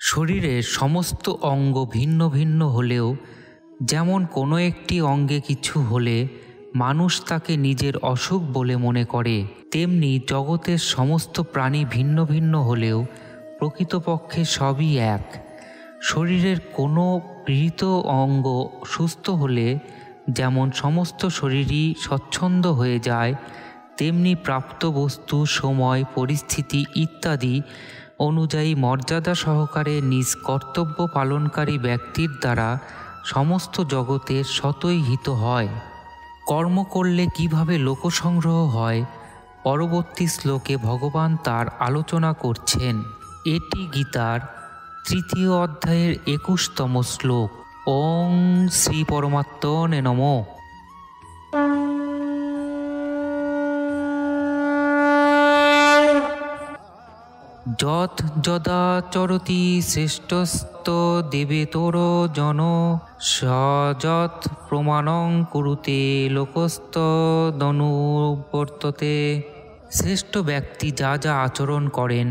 শরীরের সমস্ত অঙ্গ ভিন্ন ভিন্ন হলেও যেমন কোনো একটি অঙ্গে কিছু হলে মানুষ তাকে নিজের অসুখ বলে মনে করে, তেমনি জগতের সমস্ত প্রাণী ভিন্ন ভিন্ন হলেও প্রকৃতপক্ষে সবই এক। শরীরের কোনো গৃহীত অঙ্গ সুস্থ হলে যেমন সমস্ত শরীরই স্বচ্ছন্দ হয়ে যায়, তেমনি প্রাপ্ত বস্তু, সময়, পরিস্থিতি ইত্যাদি অনুযায়ী মর্যাদা সহকারে নিজ কর্তব্য পালনকারী ব্যক্তির দ্বারা সমস্ত জগতের স্বতই হিত হয়। কর্ম করলে কিভাবে লোকসংগ্রহ হয়, পরবর্তী শ্লোকে ভগবান তার আলোচনা করছেন। এটি গীতার 3য় অধ্যায়ের 21তম শ্লোক। ওং শ্রী পরমাত্মনে নমঃ। যৎ যদা চরতি শ্রেষ্ঠস্ত দেবেতর জন স যৎ প্রমাণং কুরুতে লোকস্তদনুবর্ততে। শ্রেষ্ঠ ব্যক্তি যা যা আচরণ করেন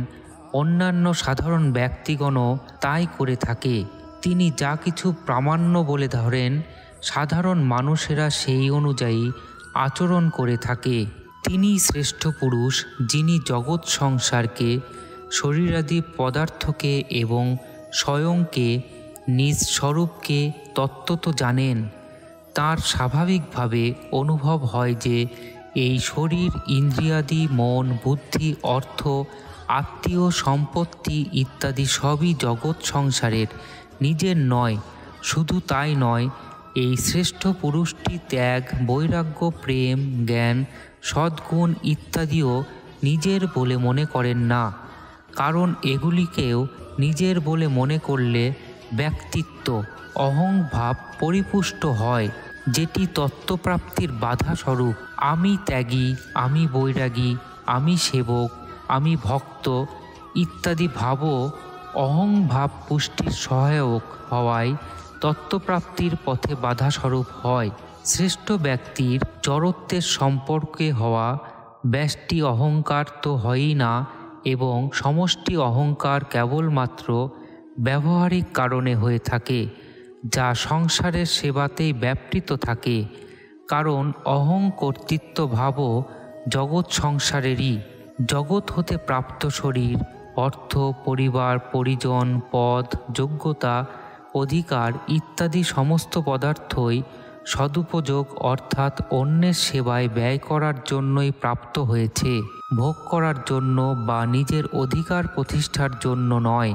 অন্যান্য সাধারণ ব্যক্তিগণও তাই করে থাকে। তিনি যা কিছু প্রামাণ্য বলে ধরেন সাধারণ মানুষেরা সেই অনুযায়ী আচরণ করে থাকে। তিনি শ্রেষ্ঠ পুরুষ, যিনি জগৎ সংসারকে, শরীরাদি পদার্থকে এবং স্বয়ংকে, নিজ স্বরূপকে তত্ত্বত জানেন। তার স্বাভাবিকভাবে অনুভব হয় যে এই শরীর, ইন্দ্রিয়াদি, মন, বুদ্ধি, অর্থ, আত্মীয়, সম্পত্তি ইত্যাদি সবই জগৎ সংসারের, নিজের নয়। শুধু তাই নয়, এই শ্রেষ্ঠ পুরুষটি ত্যাগ, বৈরাগ্য, প্রেম, জ্ঞান, সদ্গুণ ইত্যাদিও নিজের বলে মনে করেন না, কারণ এগুলিকেও নিজের বলে মনে করলে ব্যক্তিত্ব, অহংভাব পরিপুষ্ট হয়, যেটি তত্ত্বপ্রাপ্তির বাধাস্বরূপ। আমি ত্যাগী, আমি বৈরাগী, আমি সেবক, আমি ভক্ত ইত্যাদি ভাবও অহংভাব পুষ্টির সহায়ক হওয়ায় তত্ত্বপ্রাপ্তির পথে বাধাস্বরূপ হয়। শ্রেষ্ঠ ব্যক্তির জড়ত্বের সম্পর্কে হওয়া ব্যষ্টি অহংকার তো হয়ই না, এবং সমষ্টি অহংকার কেবলমাত্র ব্যবহারিক কারণে হয়ে থাকে, যা সংসারের সেবাতেই ব্যাপৃত থাকে। কারণ অহং কর্তৃত্ব ভাবও জগৎ সংসারেরই। জগৎ হতে প্রাপ্ত শরীর, অর্থ, পরিবার, পরিজন, পদ, যোগ্যতা, অধিকার ইত্যাদি সমস্ত পদার্থই সদুপযোগ অর্থাৎ অন্যের সেবায় ব্যয় করার জন্যই প্রাপ্ত হয়েছে, ভোগ করার জন্য বা নিজের অধিকার প্রতিষ্ঠার জন্য নয়।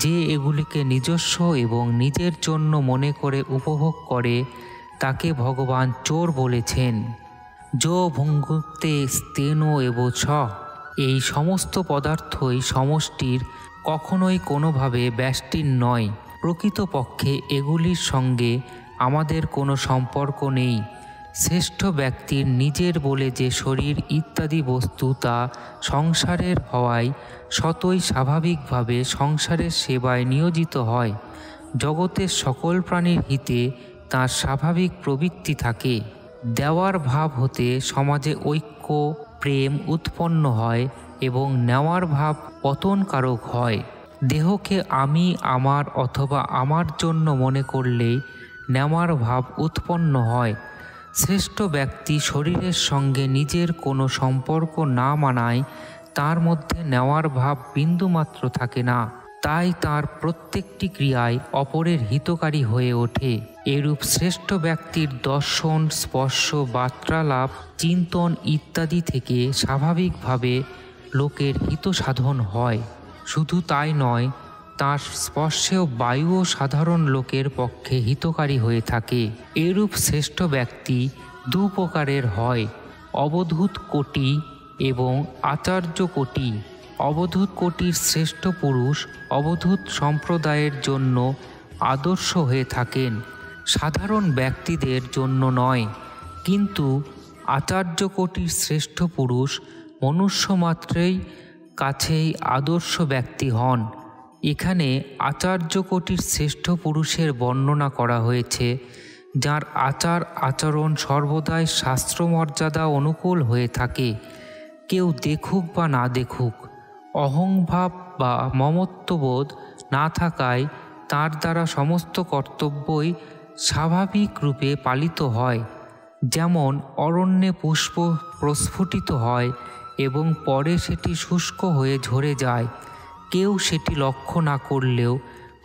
যে এগুলিকে নিজস্ব এবং নিজের জন্য মনে করে উপভোগ করে তাকে ভগবান চোর বলেছেন। যো ভুঙ্ক্তে স্তেন এব ছ। এই সমস্ত পদার্থই সমষ্টির, কখনোই কোনোভাবে ব্যষ্টির নয়। প্রকৃতপক্ষে এগুলির সঙ্গে আমাদের কোনো সম্পর্ক নেই। শ্রেষ্ঠ ব্যক্তির নিজের বলে যে শরীর ইত্যাদি বস্তু, তা সংসারের হওয়ায় স্বতই স্বাভাবিকভাবে সংসারের সেবায় নিয়োজিত হয়। জগতের সকল প্রাণীর হিতে তার স্বাভাবিক প্রবৃত্তি থাকে। দেওয়ার ভাব হতে সমাজে ঐক্য, প্রেম উৎপন্ন হয় এবং নেওয়ার ভাব পতনকারক হয়। দেহকে আমি, আমার অথবা আমার জন্য মনে করলেই নেওয়ার ভাব উৎপন্ন হয়। শ্রেষ্ঠ ব্যক্তি শরীরের সঙ্গে নিজের কোনো সম্পর্ক না মানায় তার মধ্যে নেওয়ার ভাব বিন্দুমাত্র থাকে না। তাই তার প্রত্যেকটি ক্রিয়ায় অপরের হিতকারী হয়ে ওঠে। এরূপ শ্রেষ্ঠ ব্যক্তির দর্শন, স্পর্শ, বার্তালাপ, চিন্তন ইত্যাদি থেকে স্বাভাবিকভাবে লোকের হিত সাধন হয়। শুধু তাই নয়, তার স্পর্শেও বায়ুও সাধারণ লোকের পক্ষে হিতকারী হয়ে থাকে। এরূপ শ্রেষ্ঠ ব্যক্তি দু প্রকারের হয়, অবধূত কোটি এবং আচার্য কোটি। অবধূত কোটির শ্রেষ্ঠ পুরুষ অবধূত সম্প্রদায়ের জন্য আদর্শ হয়ে থাকেন, সাধারণ ব্যক্তিদের জন্য নয়। কিন্তু আচার্য কোটির শ্রেষ্ঠ পুরুষ মনুষ্যমাত্রেই কাছেই আদর্শ ব্যক্তি হন। এখানে আচার্য কোটির শ্রেষ্ঠ পুরুষের বর্ণনা করা হয়েছে, যার আচার আচরণ সর্বদাই শাস্ত্রমর্যাদা অনুকূল হয়ে থাকে। কেউ দেখুক বা না দেখুক, অহংভাব বা মমত্ববোধ না থাকায় তার দ্বারা সমস্ত কর্তব্যই স্বাভাবিক রূপে পালিত হয়। যেমন অরণ্যে পুষ্প প্রস্ফুটিত হয় এবং পরে সেটি শুষ্ক হয়ে ঝরে যায়, কেউ সেটি লক্ষ্য না করলেও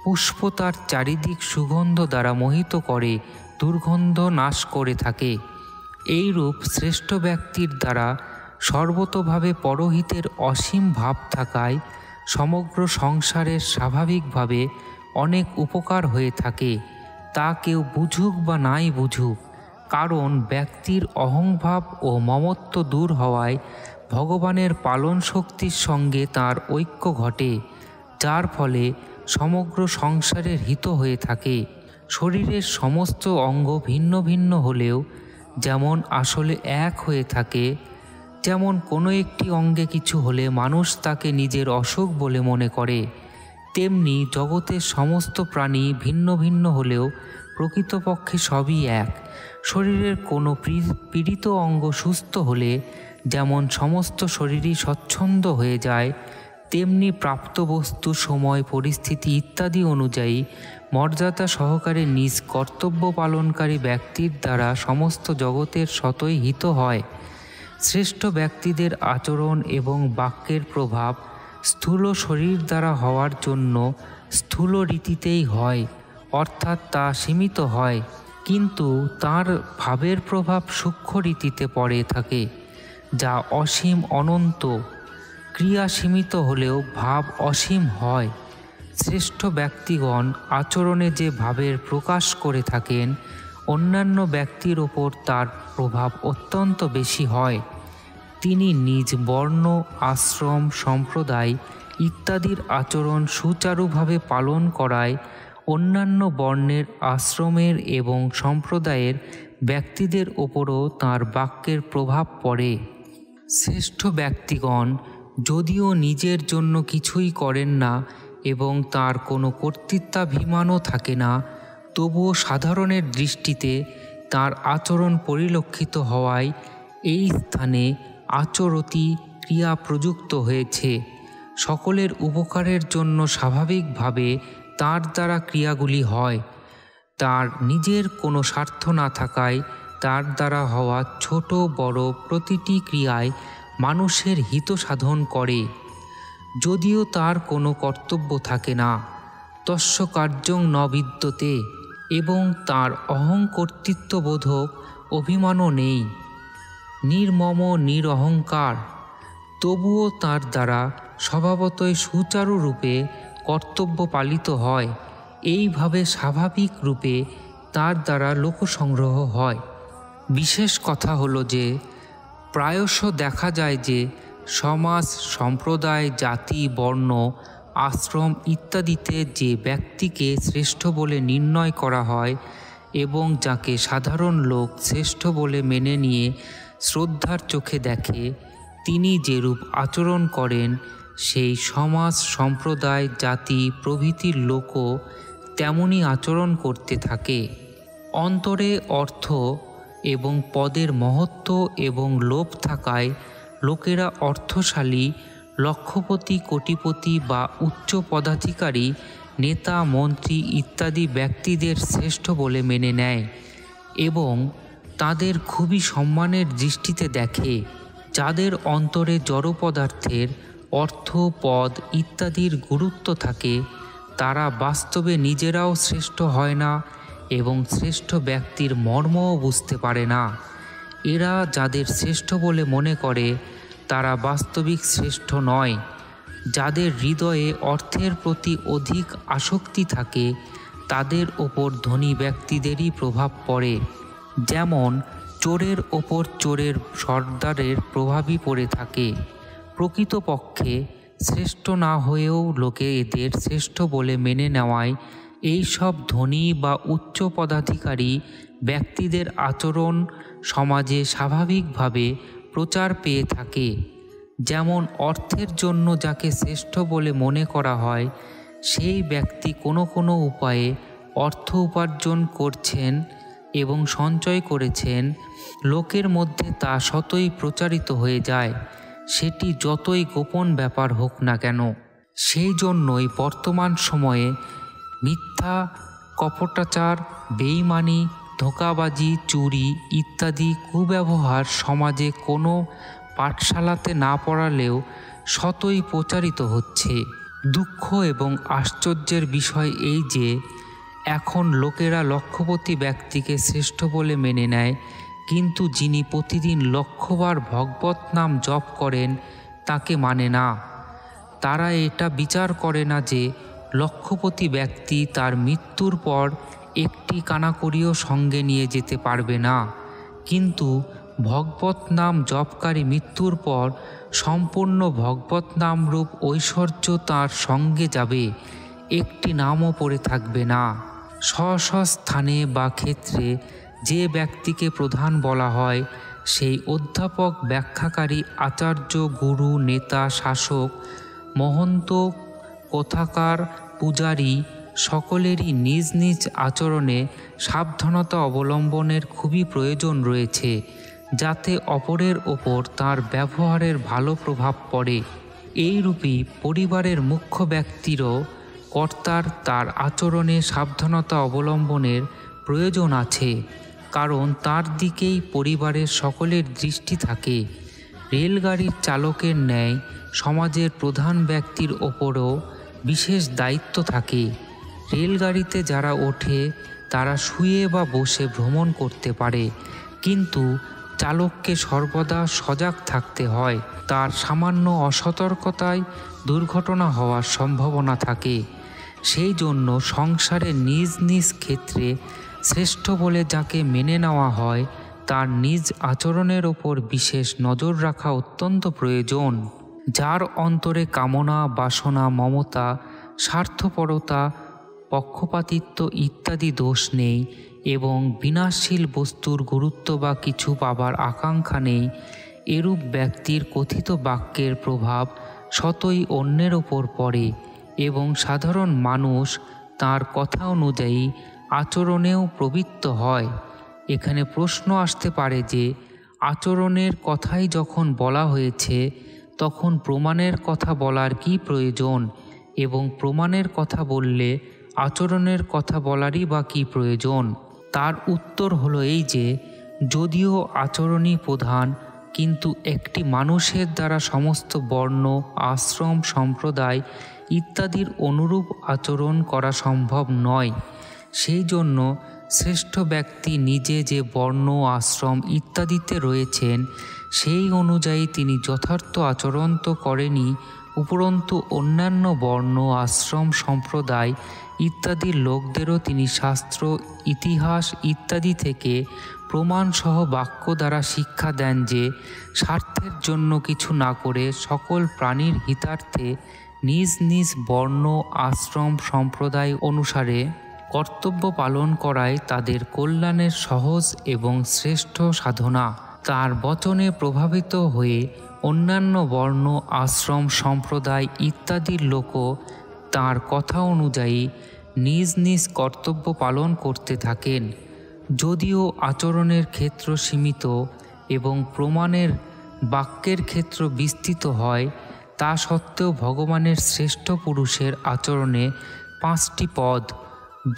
পুষ্প তার চারিদিক সুগন্ধ দ্বারা মোহিত করে দুর্গন্ধ নাশ করে থাকে। এইরূপ শ্রেষ্ঠ ব্যক্তির দ্বারা সর্বতোভাবে পরহিতের অসীম ভাব থাকায় সমগ্র সংসারের স্বাভাবিকভাবে অনেক উপকার হয়ে থাকে, তা কেউ বুঝুক বা নাই বুঝুক। কারণ ব্যক্তির অহংভাব ও মমত্ব দূর হওয়ায় ভগবানের পালন শক্তির সঙ্গে তার ঐক্য ঘটে, যার ফলে সমগ্র সংসারের হিত হয়ে থাকে। শরীরের সমস্ত অঙ্গ ভিন্ন ভিন্ন হলেও যেমন আসলে এক হয়ে থাকে, যেমন কোনো একটি অঙ্গে কিছু হলে মানুষ তাকে নিজের অসুখ বলে মনে করে, তেমনি জগতের সমস্ত প্রাণী ভিন্ন ভিন্ন হলেও প্রকৃতপক্ষে সবই এক। শরীরের কোনো পীড়িত অঙ্গ সুস্থ হলে যেমন সমস্ত শরীরই স্বচ্ছন্দ হয়ে যায়, তেমনি প্রাপ্ত বস্তু, সময়, পরিস্থিতি ইত্যাদি অনুযায়ী মর্যাদা সহকারে নিজ কর্তব্য পালনকারী ব্যক্তির দ্বারা সমস্ত জগতের সতই হিত হয়। শ্রেষ্ঠ ব্যক্তিদের আচরণ এবং বাক্যের প্রভাব স্থূল শরীর দ্বারা হওয়ার জন্য স্থূল রীতিতেই হয়, অর্থাৎ তা সীমিত হয়, কিন্তু তার ভাবের প্রভাব সূক্ষ্ম রীতিতে পড়ে থাকে, যা অসীম অনন্ত। ক্রিয়া সীমিত হলেও ভাব অসীম হয়। শ্রেষ্ঠ ব্যক্তিগণ আচরণে যে ভাবের প্রকাশ করে থাকেন, অন্যান্য ব্যক্তির ওপর তার প্রভাব অত্যন্ত বেশি হয়। তিনি নিজ বর্ণ, আশ্রম, সম্প্রদায় ইত্যাদির আচরণ সুচারুভাবে পালন করায় অন্যান্য বর্ণের, আশ্রমের এবং সম্প্রদায়ের ব্যক্তিদের ওপরও তাঁর বাক্যের প্রভাব পড়ে। শ্রেষ্ঠ ব্যক্তিগণ যদিও নিজের জন্য কিছুই করেন না এবং তার কোনো কর্তৃত্বাভিমানও থাকে না, তবুও সাধারণের দৃষ্টিতে তার আচরণ পরিলক্ষিত হওয়ায় এই স্থানে আচরতি ক্রিয়া প্রযুক্ত হয়েছে। সকলের উপকারের জন্য স্বাভাবিকভাবে তার দ্বারা ক্রিয়াগুলি হয়। তার নিজের কোনো স্বার্থ না থাকায় তার দ্বারা হওয়া ছোট বড় প্রতিটি ক্রিয়ায় মানুষের হিত সাধন করে। যদিও তার কোনো কর্তব্য থাকে না, তস্য কার্যং ন বিদ্যতে, এবং তার অহংকর্তৃত্ববোধক অভিমানও নেই, নির্মম নিরহংকার, তবুও তার দ্বারা স্বভাবতই সুচারুরূপে কর্তব্য পালিত হয়। এইভাবে স্বাভাবিক রূপে তার দ্বারা লোকসংগ্রহ হয়। বিশেষ কথা হলো যে প্রায়শ দেখা যায় যে সমাজ, সম্প্রদায়, জাতি, বর্ণ, আশ্রম ইত্যাদিতে যে ব্যক্তিকে শ্রেষ্ঠ বলে নির্ণয় করা হয় এবং যাকে সাধারণ লোক শ্রেষ্ঠ বলে মেনে নিয়ে শ্রদ্ধার চোখে দেখে, তিনি যেরূপ আচরণ করেন সেই সমাজ, সম্প্রদায়, জাতি প্রভৃতির লোকও তেমনি আচরণ করতে থাকে। অন্তরে অর্থ এবং পদের মহত্ব এবং লোভ থাকায় লোকেরা অর্থশালী, লক্ষপতি, কোটিপতি বা উচ্চ পদাধিকারী, নেতা, মন্ত্রী ইত্যাদি ব্যক্তিদের শ্রেষ্ঠ বলে মেনে নেয় এবং তাদের খুবই সম্মানের দৃষ্টিতে দেখে। যাদের অন্তরে জড় পদার্থের, অর্থ, পদ ইত্যাদির গুরুত্ব থাকে, তারা বাস্তবে নিজেরাও শ্রেষ্ঠ হয় না এবং শ্রেষ্ঠ ব্যক্তির মর্মও বুঝতে পারে না। এরা যাদের শ্রেষ্ঠ বলে মনে করে তারা বাস্তবিক শ্রেষ্ঠ নয়। যাদের হৃদয়ে অর্থের প্রতি অধিক আসক্তি থাকে তাদের ওপর ধনী ব্যক্তিদেরই প্রভাব পড়ে। যেমন চোরের ওপর চোরের সর্দারের প্রভাবই পড়ে থাকে। প্রকৃতপক্ষে শ্রেষ্ঠ না হয়েও লোকে এদের শ্রেষ্ঠ বলে মেনে নেওয়ায় এই সব ধনী বা উচ্চ পদাধিকারী ব্যক্তিদের আচরণ সমাজে স্বাভাবিকভাবে প্রচার পেয়ে থাকে। যেমন অর্থের জন্য যাকে শ্রেষ্ঠ বলে মনে করা হয় সেই ব্যক্তি কোনো কোনো উপায়ে অর্থ উপার্জন করছেন এবং সঞ্চয় করেছেন, লোকের মধ্যে তা স্বতই প্রচারিত হয়ে যায়। সেটি যতই গোপন ব্যাপার হোক না কেন। সেই জন্যই বর্তমান সময়ে মিথ্যা, কপটাচার, বেইমানি, ধোঁকাবাজি, চুরি ইত্যাদি কুব্যবহার সমাজে কোনো পাঠশালাতে না পড়ালেও শতই প্রচারিত হচ্ছে। দুঃখ এবং আশ্চর্যের বিষয় এই যে এখন লোকেরা লক্ষপতি ব্যক্তিকে শ্রেষ্ঠ বলে মেনে নেয়, কিন্তু যিনি প্রতিদিন লক্ষবার ভগবত নাম জপ করেন তাকে মানে না। তারা এটা বিচার করে না যে লক্ষপতি ব্যক্তি তার মৃত্যুর পর একটি কানাকড়িও সঙ্গে নিয়ে যেতে পারবে না, কিন্তু ভগবত নাম জপকারী মৃত্যুর পর সম্পূর্ণ ভগবত নামরূপ ঐশ্বর্য তার সঙ্গে যাবে, একটি নামও পড়ে থাকবে না। স্ব স্থানে বা ক্ষেত্রে যে ব্যক্তিকে প্রধান বলা হয়, সেই অধ্যাপক, ব্যাখ্যাকারী, আচার্য, গুরু, নেতা, শাসক, মহন্ত, কথাকার, পূজারী সকলেরই নিজ নিজ আচরণে সাবধানতা অবলম্বনের খুবই প্রয়োজন রয়েছে, যাতে অপরের ওপর তার ব্যবহারের ভালো প্রভাব পড়ে। এইরূপই পরিবারের মুখ্য ব্যক্তিরও কর্তার তার আচরণে সাবধানতা অবলম্বনের প্রয়োজন আছে, কারণ তার দিকেই পরিবারের সকলের দৃষ্টি থাকে। রেলগাড়ির চালকের ন্যায় সমাজের প্রধান ব্যক্তির ওপরও বিশেষ দায়িত্ব থাকে। রেলগাড়িতে যারা ওঠে তারা শুয়ে বা বসে ভ্রমণ করতে পারে, কিন্তু চালককে সর্বদা সজাগ থাকতে হয়। তার সামান্য অসতর্কতায় দুর্ঘটনা হওয়ার সম্ভাবনা থাকে। সেই জন্য সংসারে নিজ নিজ ক্ষেত্রে শ্রেষ্ঠ বলে যাকে মেনে নেওয়া হয়, তার নিজ আচরণের ওপর বিশেষ নজর রাখা অত্যন্ত প্রয়োজন। যার অন্তরে কামনা, বাসনা, মমতা, স্বার্থপরতা, পক্ষপাতিত্ব ইত্যাদি দোষ নেই এবং বিনাশশীল বস্তুর গুরুত্ব বা কিছু পাবার আকাঙ্ক্ষা নেই, এরূপ ব্যক্তির কথিত বাক্যের প্রভাব স্বতই অন্যের ওপর পড়ে এবং সাধারণ মানুষ তার কথা অনুযায়ী আচরণেও প্রবৃত্ত হয়। এখানে প্রশ্ন আসতে পারে যে আচরণের কথাই যখন বলা হয়েছে, তখন প্রমাণের কথা বলার কি প্রয়োজন, এবং প্রমাণের কথা বললে আচরণের কথা বলারই বা কী প্রয়োজন? তার উত্তর হলো এই যে যদিও আচরণই প্রধান, কিন্তু একটি মানুষের দ্বারা সমস্ত বর্ণ, আশ্রম, সম্প্রদায় ইত্যাদির অনুরূপ আচরণ করা সম্ভব নয়। সেই জন্য শ্রেষ্ঠ ব্যক্তি নিজে যে বর্ণ, আশ্রম ইত্যাদিতে রয়েছেন, সেই অনুযায়ী তিনি যথার্থ আচরণ তো করেনি, উপরন্তু অন্যান্য বর্ণ, আশ্রম, সম্প্রদায় ইত্যাদির লোকদেরও তিনি শাস্ত্র, ইতিহাস ইত্যাদি থেকে প্রমাণসহ বাক্য দ্বারা শিক্ষা দেন যে স্বার্থের জন্য কিছু না করে সকল প্রাণীর হিতার্থে নিজ নিজ বর্ণ, আশ্রম, সম্প্রদায় অনুসারে কর্তব্য পালন করাই তাদের কল্যাণের সহজ এবং শ্রেষ্ঠ সাধনা। তার বচনে প্রভাবিত হয়ে অন্যান্য বর্ণ, আশ্রম, সম্প্রদায় ইত্যাদির লোকও তাঁর কথা অনুযায়ী নিজ নিজ কর্তব্য পালন করতে থাকেন। যদিও আচরণের ক্ষেত্র সীমিত এবং প্রমাণের বাক্যের ক্ষেত্র বিস্তৃত হয়, তা সত্ত্বেও ভগবানের শ্রেষ্ঠ পুরুষের আচরণে 5টি পদ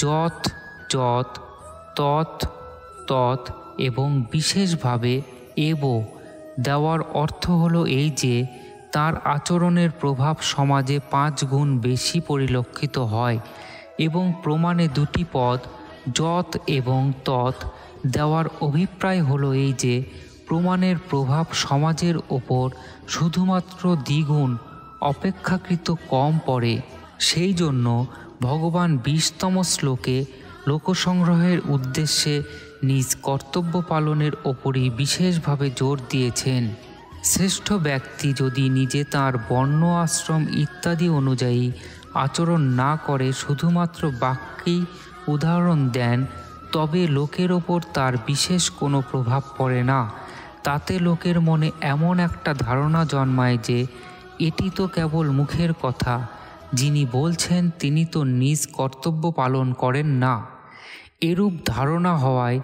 যৎ যৎ, তৎ তৎ এবং বিশেষভাবে এব দেওয়ার অর্থ হলো এই যে তার আচরণের প্রভাব সমাজে 5 গুণ বেশি পরিলক্ষিত হয়, এবং প্রমাণে 2টি পদ যৎ এবং তৎ দেওয়ার অভিপ্রায় হলো এই যে প্রমাণের প্রভাব সমাজের ওপর শুধুমাত্র দ্বিগুণ অপেক্ষাকৃত কম পড়ে। সেই জন্য ভগবান 20তম শ্লোকে লোকসংগ্রহের উদ্দেশ্যে নিজ কর্তব্য পালনের ওপরই বিশেষভাবে জোর দিয়েছেন। শ্রেষ্ঠ ব্যক্তি যদি নিজে তাঁর বর্ণ, আশ্রম ইত্যাদি অনুযায়ী আচরণ না করে শুধুমাত্র বাক্যেই উদাহরণ দেন, তবে লোকের ওপর তার বিশেষ কোনো প্রভাব পড়ে না। তাতে লোকের মনে এমন একটা ধারণা জন্মায় যে এটি তো কেবল মুখের কথা, যিনি বলছেন তিনি তো নিজ কর্তব্য পালন করেন না। এরূপ ধারণা হওয়ায়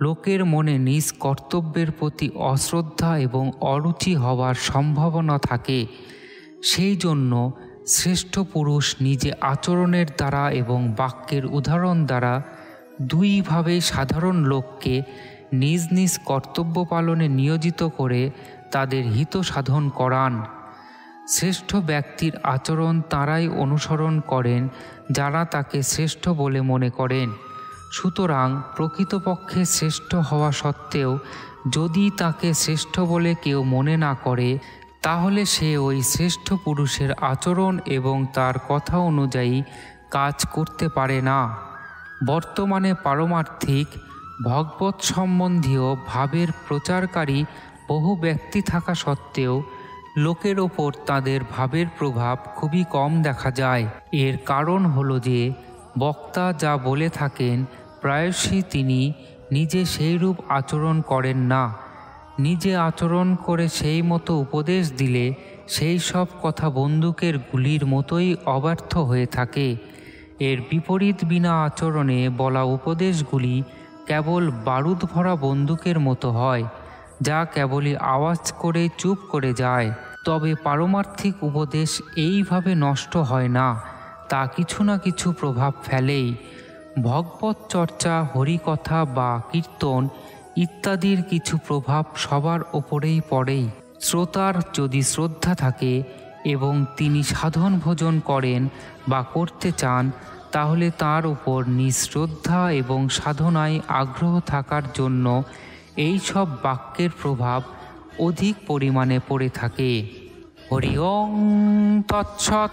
লোকের মনে নিজ কর্তব্যের প্রতি অশ্রদ্ধা এবং অরুচি হওয়ার সম্ভাবনা থাকে। সেই জন্য শ্রেষ্ঠ পুরুষ নিজে আচরণের দ্বারা এবং বাক্যের উদাহরণ দ্বারা দুইভাবেই সাধারণ লোককে নিজ নিজ কর্তব্য পালনে নিয়োজিত করে তাদের হিত সাধন করান। শ্রেষ্ঠ ব্যক্তির আচরণ তাঁরাই অনুসরণ করেন যারা তাকে শ্রেষ্ঠ বলে মনে করেন। সুতরাং প্রকৃতপক্ষে শ্রেষ্ঠ হওয়া সত্ত্বেও যদি তাকে শ্রেষ্ঠ বলে কেউ মনে না করে, তাহলে সে ওই শ্রেষ্ঠ পুরুষের আচরণ এবং তার কথা অনুযায়ী কাজ করতে পারে না। বর্তমানে পারমার্থিক ভগবৎ সম্বন্ধীয় ভাবের প্রচারকারী বহু ব্যক্তি থাকা সত্ত্বেও লোকের ওপর তাদের ভাবের প্রভাব খুবই কম দেখা যায়। এর কারণ হলো যে বক্তা যা বলে থাকেন প্রায়শই তিনি নিজে সেইরূপ আচরণ করেন না। নিজে আচরণ করে সেই মতো উপদেশ দিলে সেই সব কথা বন্দুকের গুলির মতোই অব্যর্থ হয়ে থাকে। এর বিপরীত বিনা আচরণে বলা উপদেশগুলি কেবল বারুদ ভরা বন্দুকের মতো হয়, যা কেবলই আওয়াজ করে চুপ করে যায়। তবে পারমার্থিক উপদেশ এইভাবে নষ্ট হয় না, তা কিছু না কিছু প্রভাব ফেলেই। ভগবত চর্চা, হরিকথা বা কীর্তন ইত্যাদির কিছু প্রভাব সবার ওপরেই পড়েই। শ্রোতার যদি শ্রদ্ধা থাকে এবং তিনি সাধন ভোজন করেন বা করতে চান, তাহলে তার উপর নিঃশ্রদ্ধা এবং সাধনায় আগ্রহ থাকার জন্য এই সব বাক্যের প্রভাব অধিক পরিমাণে পড়ে থাকে। হরি ওং তৎসৎ।